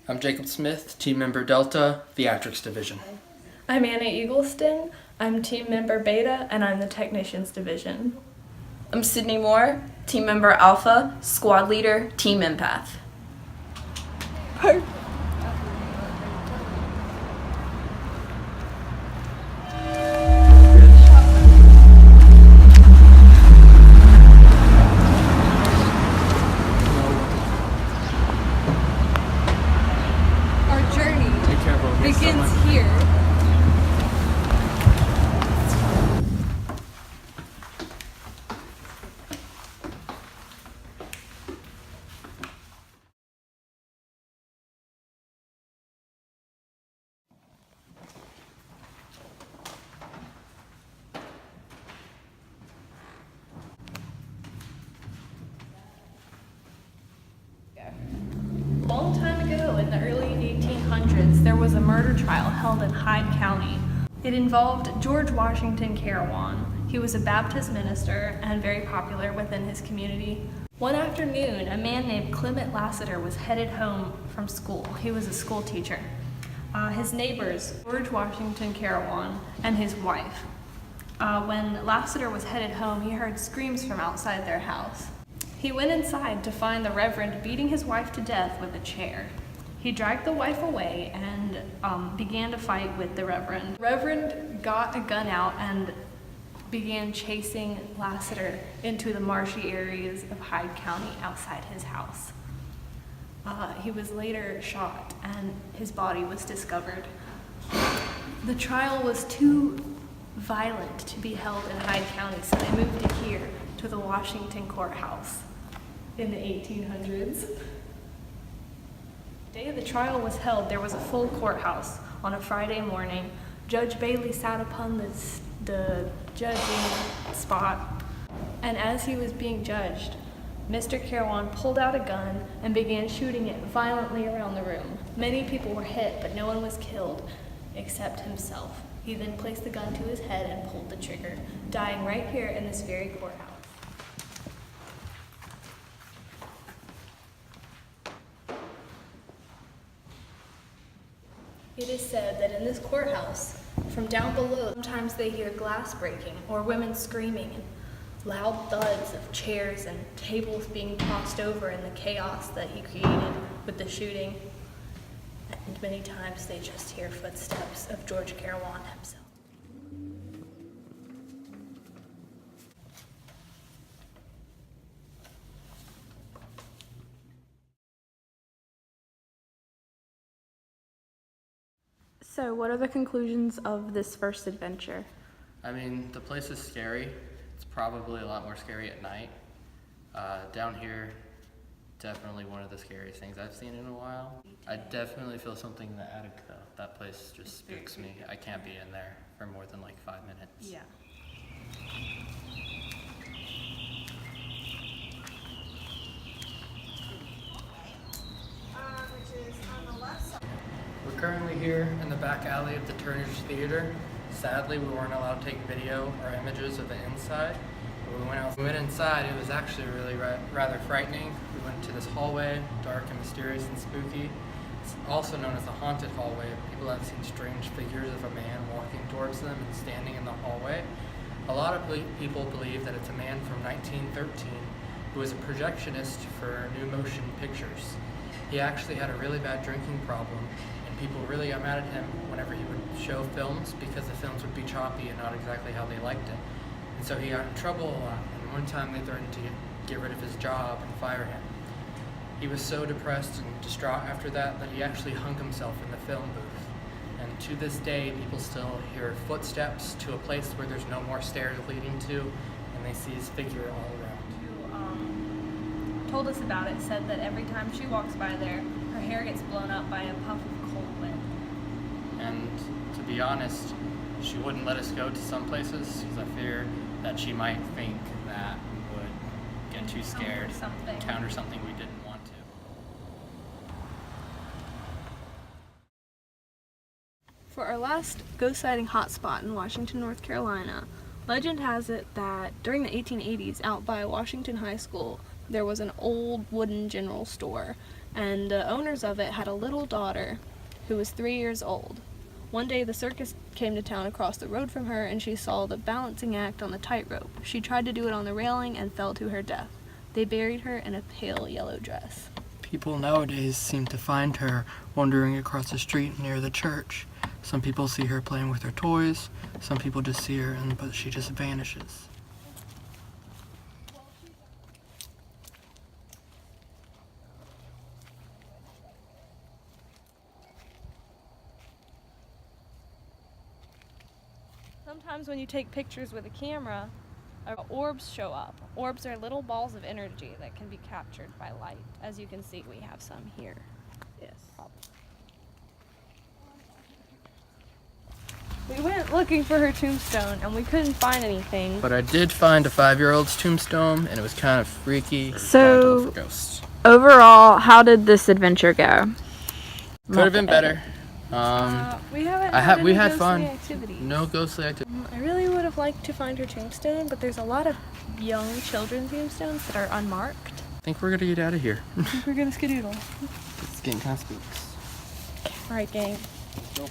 I'm Jacob Smith, team member Delta, Theatrics Division. I'm Anna Eagleston. I'm team member Beta, and I'm the Technicians Division. I'm Sydney Moore, team member Alpha, squad leader, team Empath. Our journey begins here. A long time ago, in the early 1800s, there was a murder trial held in Hyde County. It involved George Washington Carawan. He was a Baptist minister and very popular within his community. One afternoon, a man named Clement Lassiter was headed home from school. He was a school teacher. His neighbors, George Washington Carawan and his wife. When Lassiter was headed home, he heard screams from outside their house. He went inside to find the Reverend beating his wife to death with a chair. He dragged the wife away and began to fight with the Reverend. The Reverend got a gun out and began chasing Lassiter into the marshy areas of Hyde County outside his house. He was later shot and his body was discovered. The trial was too violent to be held in Hyde County, so they moved it here to the Washington Courthouse in the 1800s. The day the trial was held, there was a full courthouse on a Friday morning. Judge Bailey sat upon the judging spot, and as he was being judged, Mr. Carawan pulled out a gun and began shooting it violently around the room. Many people were hit, but no one was killed except himself. He then placed the gun to his head and pulled the trigger, dying right here in this very courthouse. It is said that in this courthouse, from down below, sometimes they hear glass breaking or women screaming and loud thuds of chairs and tables being tossed over in the chaos that he created with the shooting. And many times they just hear footsteps of George Carawan himself. So, what are the conclusions of this first adventure? I mean, the place is scary. It's probably a lot more scary at night. Down here, definitely one of the scariest things I've seen in a while. I definitely feel something in the attic though. That place just spooks me. I can't be in there for more than like 5 minutes. Yeah. We're currently here in the back alley of the Turner's Theater. Sadly, we weren't allowed to take video or images of the inside. But we went inside, it was actually really rather frightening. We went to this hallway, dark and mysterious and spooky. It's also known as the haunted hallway. People have seen strange figures of a man walking towards them and standing in the hallway. A lot of people believe that it's a man from 1913 who was a projectionist for New Motion Pictures. He actually had a really bad drinking problem, and people really got mad at him whenever he would show films because the films would be choppy and not exactly how they liked it. And so he got in trouble a lot, and one time they threatened to get rid of his job and fire him. He was so depressed and distraught after that that he actually hung himself in the film booth. And to this day, people still hear footsteps to a place where there's no more stairs leading to, and they see his figure all around. Who told us about it said that every time she walks by there, her hair gets blown up by a puff of cold wind. And to be honest, she wouldn't let us go to some places because I fear that she might think that we would get too scared, encounter something we didn't want to. For our last ghost sighting hotspot in Washington, North Carolina, legend has it that during the 1880s out by Washington High School, there was an old wooden general store, and the owners of it had a little daughter who was 3 years old. One day the circus came to town across the road from her, and she saw the balancing act on the tightrope. She tried to do it on the railing and fell to her death. They buried her in a pale yellow dress. People nowadays seem to find her wandering across the street near the church. Some people see her playing with her toys, some people just see her but she just vanishes. Sometimes when you take pictures with a camera, orbs show up. Orbs are little balls of energy that can be captured by light. As you can see, we have some here. Yes. We went looking for her tombstone and we couldn't find anything. But I did find a 5-year-old's tombstone, and it was kind of freaky. So- Kind of ghosts. Overall, how did this adventure go? Could have been better. We haven't we any had ghostly fun. activities. No ghostly activity. I really would have liked to find her tombstone, but there's a lot of young children tombstones that are unmarked. I think we're gonna get out of here. I think we're gonna skedoodle. It's getting kind of spooks. Alright, gang. Nope.